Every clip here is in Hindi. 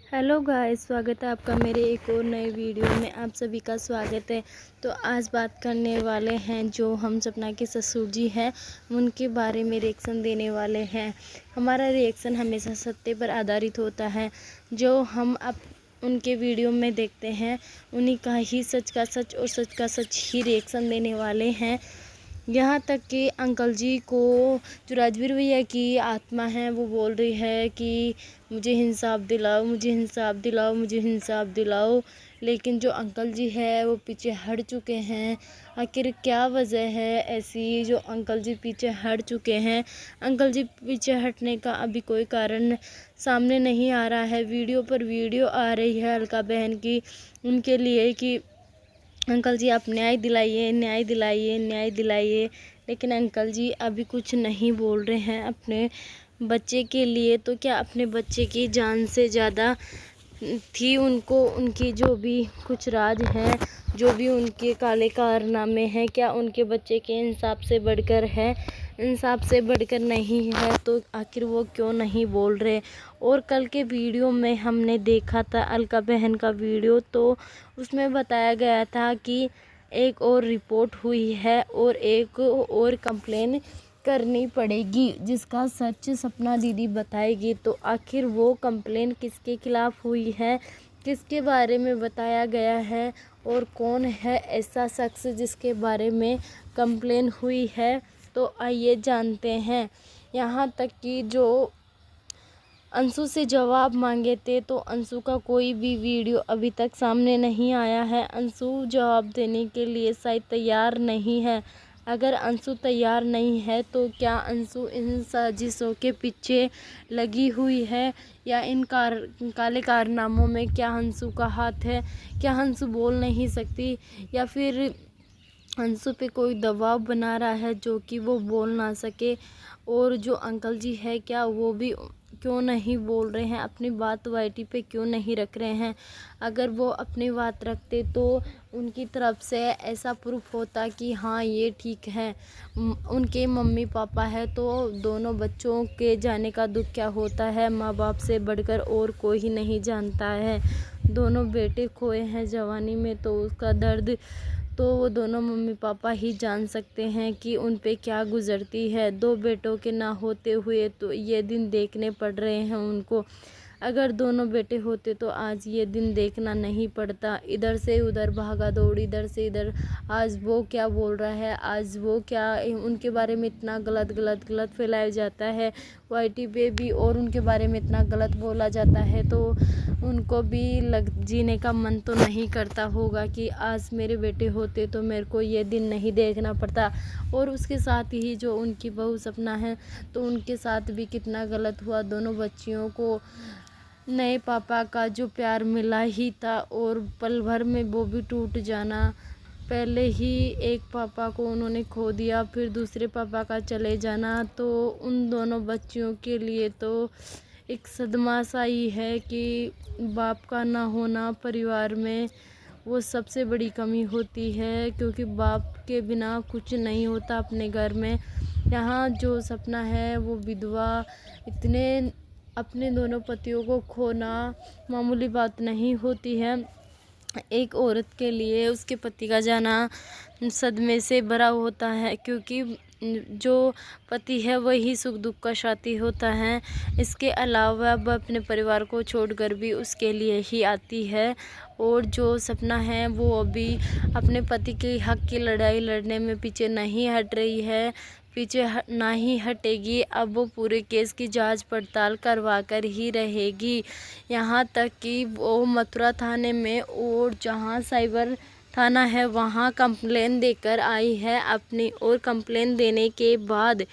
हेलो गाइस, स्वागत है आपका मेरे एक और नए वीडियो में। आप सभी का स्वागत है। तो आज बात करने वाले हैं जो हम सपना के ससुर जी हैं उनके बारे में रिएक्शन देने वाले हैं। हमारा रिएक्शन हमेशा सत्य पर आधारित होता है। जो हम अब उनके वीडियो में देखते हैं उन्हीं का ही सच का सच और सच का सच ही रिएक्शन देने वाले हैं। यहाँ तक कि अंकल जी को जो राजवीर भैया की आत्मा है वो बोल रही है कि मुझे इंसाफ दिलाओ, मुझे इंसाफ दिलाओ, मुझे इंसाफ दिलाओ। लेकिन जो अंकल जी है वो पीछे हट चुके हैं। आखिर क्या वजह है ऐसी जो अंकल जी पीछे हट चुके हैं? अंकल जी पीछे हटने का अभी कोई कारण सामने नहीं आ रहा है। वीडियो पर वीडियो आ रही है अलका बहन की उनके लिए कि अंकल जी आप न्याय दिलाइए, न्याय दिलाइए, न्याय दिलाइए। लेकिन अंकल जी अभी कुछ नहीं बोल रहे हैं अपने बच्चे के लिए। तो क्या अपने बच्चे की जान से ज़्यादा थी उनको उनकी जो भी कुछ राज हैं, जो भी उनके काले कारनामे हैं, क्या उनके बच्चे के इंसाफ से बढ़कर है? इंसाफ से बढ़कर नहीं है तो आखिर वो क्यों नहीं बोल रहे? और कल के वीडियो में हमने देखा था अलका बहन का वीडियो, तो उसमें बताया गया था कि एक और रिपोर्ट हुई है और एक और कंप्लेन करनी पड़ेगी जिसका सच सपना दीदी बताएगी। तो आखिर वो कंप्लेन किसके खिलाफ़ हुई है, किसके बारे में बताया गया है और कौन है ऐसा शख्स जिसके बारे में कंप्लेन हुई है? तो आइए जानते हैं। यहाँ तक कि जो अंशु से जवाब मांगे थे तो अंशु का कोई भी वीडियो अभी तक सामने नहीं आया है। अंशु जवाब देने के लिए शायद तैयार नहीं है। अगर अंशु तैयार नहीं है तो क्या अंशु इन साजिशों के पीछे लगी हुई है या इन काले कारनामों में क्या अंशु का हाथ है? क्या अंशु बोल नहीं सकती या फिर अंशु पे कोई दबाव बना रहा है जो कि वो बोल ना सके? और जो अंकल जी है क्या वो भी क्यों नहीं बोल रहे हैं, अपनी बात वाईटी पे क्यों नहीं रख रहे हैं? अगर वो अपनी बात रखते तो उनकी तरफ से ऐसा प्रूफ होता कि हाँ ये ठीक है। उनके मम्मी पापा है तो दोनों बच्चों के जाने का दुख क्या होता है माँ बाप से बढ़कर और कोई ही नहीं जानता है। दोनों बेटे खोए हैं जवानी में तो उसका दर्द तो वो दोनों मम्मी पापा ही जान सकते हैं कि उन पे क्या गुज़रती है। दो बेटों के ना होते हुए तो ये दिन देखने पड़ रहे हैं उनको। अगर दोनों बेटे होते तो आज ये दिन देखना नहीं पड़ता। इधर से उधर भागा दौड़, इधर से इधर। आज वो क्या बोल रहा है, आज वो क्या, उनके बारे में इतना गलत फैलाया जाता है वाईटी पे भी और उनके बारे में इतना गलत बोला जाता है तो उनको भी जीने का मन तो नहीं करता होगा कि आज मेरे बेटे होते तो मेरे को ये दिन नहीं देखना पड़ता। और उसके साथ ही जो उनकी बहू सपना है तो उनके साथ भी कितना गलत हुआ। दोनों बच्चियों को नए पापा का जो प्यार मिला ही था और पल भर में वो भी टूट जाना। पहले ही एक पापा को उन्होंने खो दिया, फिर दूसरे पापा का चले जाना, तो उन दोनों बच्चियों के लिए तो एक सदमा सा ही है कि बाप का ना होना परिवार में वो सबसे बड़ी कमी होती है, क्योंकि बाप के बिना कुछ नहीं होता अपने घर में। यहाँ जो सपना है वो विधवा, इतने अपने दोनों पतियों को खोना मामूली बात नहीं होती है। एक औरत के लिए उसके पति का जाना सदमे से भरा होता है, क्योंकि जो पति है वही सुख दुख का साथी होता है। इसके अलावा वह अपने परिवार को छोड़कर भी उसके लिए ही आती है। और जो सपना है वो अभी अपने पति के हक की लड़ाई लड़ने में पीछे नहीं हट रही है, पीछे ना ही हटेगी। अब वो पूरे केस की जांच पड़ताल करवा कर ही रहेगी। यहाँ तक कि वो मथुरा थाने में और जहाँ साइबर थाना है वहाँ कंप्लेन देकर आई है अपनी। और कंप्लेन देने के बाद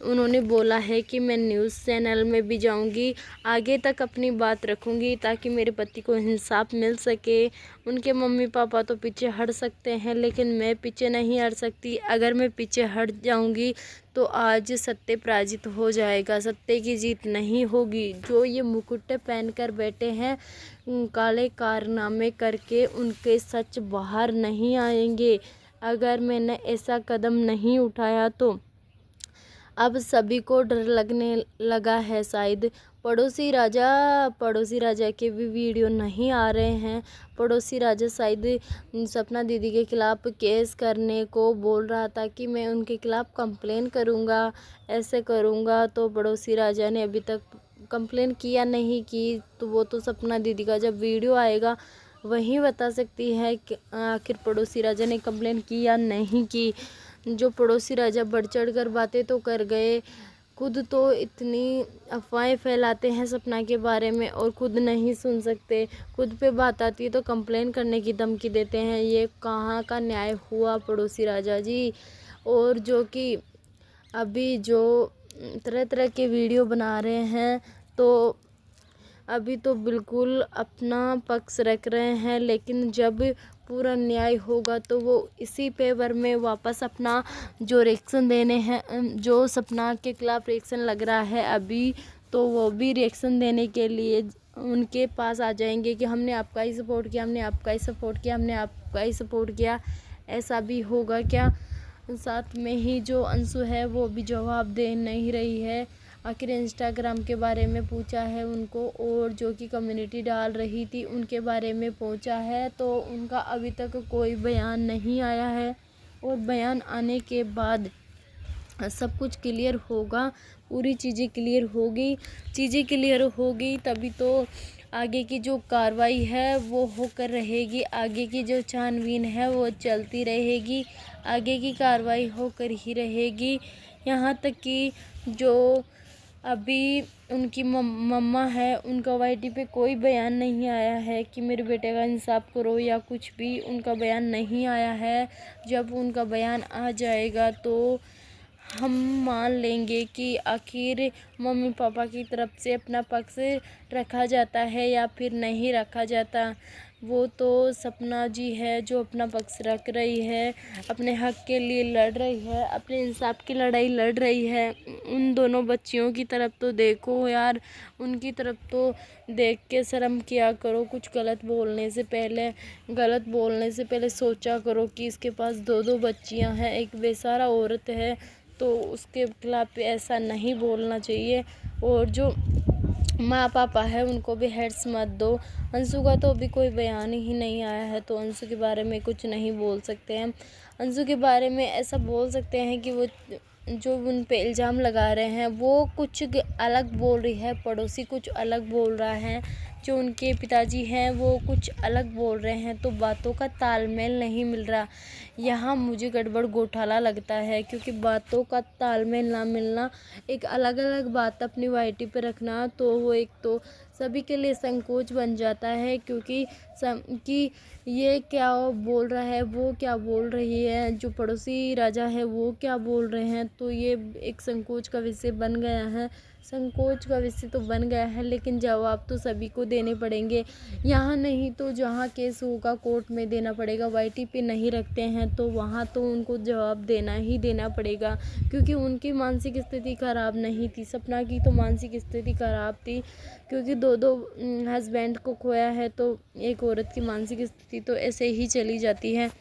उन्होंने बोला है कि मैं न्यूज़ चैनल में भी जाऊंगी, आगे तक अपनी बात रखूंगी ताकि मेरे पति को इंसाफ मिल सके। उनके मम्मी पापा तो पीछे हट सकते हैं लेकिन मैं पीछे नहीं हट सकती। अगर मैं पीछे हट जाऊंगी तो आज सत्य पराजित हो जाएगा, सत्य की जीत नहीं होगी। जो ये मुकुट पहन कर बैठे हैं काले कारनामे करके, उनके सच बाहर नहीं आएंगे। अगर मैंने ऐसा कदम नहीं उठाया तो अब सभी को डर लगने लगा है शायद। पड़ोसी राजा के भी वीडियो नहीं आ रहे हैं। पड़ोसी राजा शायद सपना दीदी के खिलाफ़ केस करने को बोल रहा था कि मैं उनके खिलाफ़ कंप्लेन करूँगा, ऐसे करूँगा। तो पड़ोसी राजा ने अभी तक कंप्लेन किया नहीं की, तो वो तो सपना दीदी का जब वीडियो आएगा वहीं बता सकती है कि आखिर पड़ोसी राजा ने कंप्लेन की या नहीं की। जो पड़ोसी राजा बढ़ चढ़ कर बातें तो कर गए, खुद तो इतनी अफवाहें फैलाते हैं सपना के बारे में और खुद नहीं सुन सकते। खुद पे बात आती है तो कंप्लेन करने की धमकी देते हैं। ये कहाँ का न्याय हुआ पड़ोसी राजा जी। और जो कि अभी जो तरह तरह के वीडियो बना रहे हैं, तो अभी तो बिल्कुल अपना पक्ष रख रहे हैं, लेकिन जब पूरा न्याय होगा तो वो इसी पेपर में वापस अपना जो रिएक्शन देने हैं, जो सपना के खिलाफ रिएक्शन लग रहा है अभी, तो वो भी रिएक्शन देने के लिए उनके पास आ जाएंगे कि हमने आपका ही सपोर्ट किया, हमने आपका ही सपोर्ट किया, हमने आपका ही सपोर्ट किया। ऐसा भी होगा क्या? साथ में ही जो अंशु है वो भी जवाब दे नहीं रही है। आखिर इंस्टाग्राम के बारे में पूछा है उनको, और जो कि कम्युनिटी डाल रही थी उनके बारे में पूछा है, तो उनका अभी तक कोई बयान नहीं आया है। और बयान आने के बाद सब कुछ क्लियर होगा, पूरी चीज़ें क्लियर होगी तभी तो आगे की जो कार्रवाई है वो होकर रहेगी, आगे की जो छानबीन है वो चलती रहेगी, आगे की कार्रवाई होकर ही रहेगी। यहाँ तक कि जो अभी उनकी मम्मा है, उनका वाईटी पे कोई बयान नहीं आया है कि मेरे बेटे का इंसाफ करो या कुछ भी, उनका बयान नहीं आया है। जब उनका बयान आ जाएगा तो हम मान लेंगे कि आखिर मम्मी पापा की तरफ से अपना पक्ष रखा जाता है या फिर नहीं रखा जाता। वो तो सपना जी है जो अपना पक्ष रख रही है, अपने हक के लिए लड़ रही है, अपने इंसाफ की लड़ाई लड़ रही है। उन दोनों बच्चियों की तरफ तो देखो यार, उनकी तरफ तो देख के शर्म किया करो। कुछ गलत बोलने से पहले सोचा करो कि इसके पास दो बच्चियां हैं, एक बेसहारा औरत है, तो उसके खिलाफ ऐसा नहीं बोलना चाहिए। और जो माँ पापा है उनको भी हेड्स मत दो। अंशु का तो अभी कोई बयान ही नहीं आया है, तो अंशु के बारे में कुछ नहीं बोल सकते हैं। अंशु के बारे में ऐसा बोल सकते हैं कि वो जो उन पे इल्ज़ाम लगा रहे हैं वो कुछ अलग बोल रही है, पड़ोसी कुछ अलग बोल रहा है, जो उनके पिताजी हैं वो कुछ अलग बोल रहे हैं, तो बातों का तालमेल नहीं मिल रहा। यहाँ मुझे गड़बड़ घोटाला लगता है, क्योंकि बातों का तालमेल ना मिलना, एक अलग अलग बात अपनी वाईटी पे रखना, तो वो एक तो सभी के लिए संकोच बन जाता है, क्योंकि कि ये क्या बोल रहा है, वो क्या बोल रही है, जो पड़ोसी राजा है वो क्या बोल रहे हैं, तो ये एक संकोच का विषय बन गया है। तो बन गया है, लेकिन जवाब तो सभी को देने पड़ेंगे। यहाँ नहीं तो जहाँ केस होगा कोर्ट में देना पड़ेगा। वाईटी पे नहीं रखते हैं तो वहाँ तो उनको जवाब देना पड़ेगा, क्योंकि उनकी मानसिक स्थिति खराब नहीं थी। सपना की तो मानसिक स्थिति खराब थी, क्योंकि दो हस्बैंड को खोया है, तो एक औरत की मानसिक स्थिति तो ऐसे ही चली जाती है।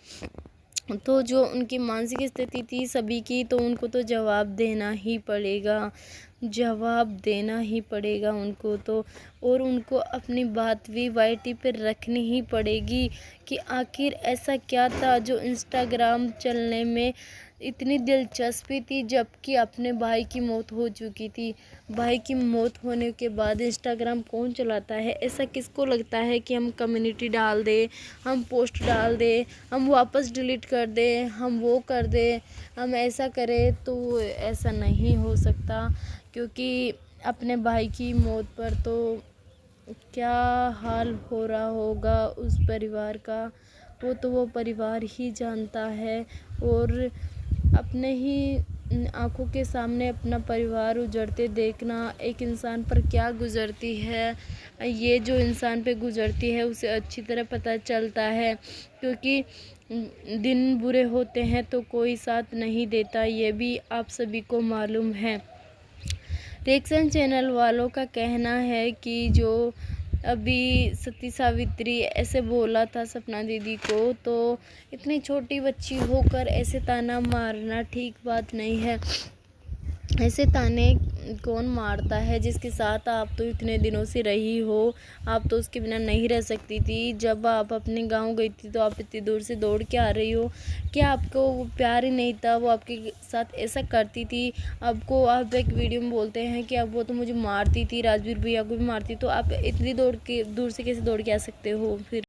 तो जो उनकी मानसिक स्थिति थी सभी की, तो उनको तो जवाब देना ही पड़ेगा उनको तो। और उनको अपनी बात भी वाईटी पे रखनी ही पड़ेगी कि आखिर ऐसा क्या था जो इंस्टाग्राम चलने में इतनी दिलचस्पी थी, जबकि अपने भाई की मौत हो चुकी थी। भाई की मौत होने के बाद इंस्टाग्राम कौन चलाता है? ऐसा किसको लगता है कि हम कम्युनिटी डाल दें, हम पोस्ट डाल दें, हम वापस डिलीट कर दें, हम वो कर दें, हम ऐसा करें? तो ऐसा नहीं हो सकता, क्योंकि अपने भाई की मौत पर तो क्या हाल हो रहा होगा उस परिवार का, वो परिवार ही जानता है। और अपने ही आँखों के सामने अपना परिवार उजड़ते देखना एक इंसान पर क्या गुजरती है, ये जो इंसान पे गुजरती है उसे अच्छी तरह पता चलता है, क्योंकि दिन बुरे होते हैं तो कोई साथ नहीं देता, ये भी आप सभी को मालूम है। रिएक्शन चैनल वालों का कहना है कि जो अभी सती सावित्री ऐसे बोला था सपना दीदी को, तो इतनी छोटी बच्ची होकर ऐसे ताना मारना ठीक बात नहीं है। ऐसे ताने कौन मारता है जिसके साथ आप तो इतने दिनों से रही हो। आप तो उसके बिना नहीं रह सकती थी। जब आप अपने गांव गई थी तो आप इतनी दूर से दौड़ के आ रही हो। क्या आपको वो प्यार ही नहीं था? वो आपके साथ ऐसा करती थी। आपको आप एक वीडियो में बोलते हैं कि अब वो तो मुझे मारती थी, राजवीर भैया को भी मारती। तो आप इतनी दूर से कैसे दौड़ के आ सकते हो फिर?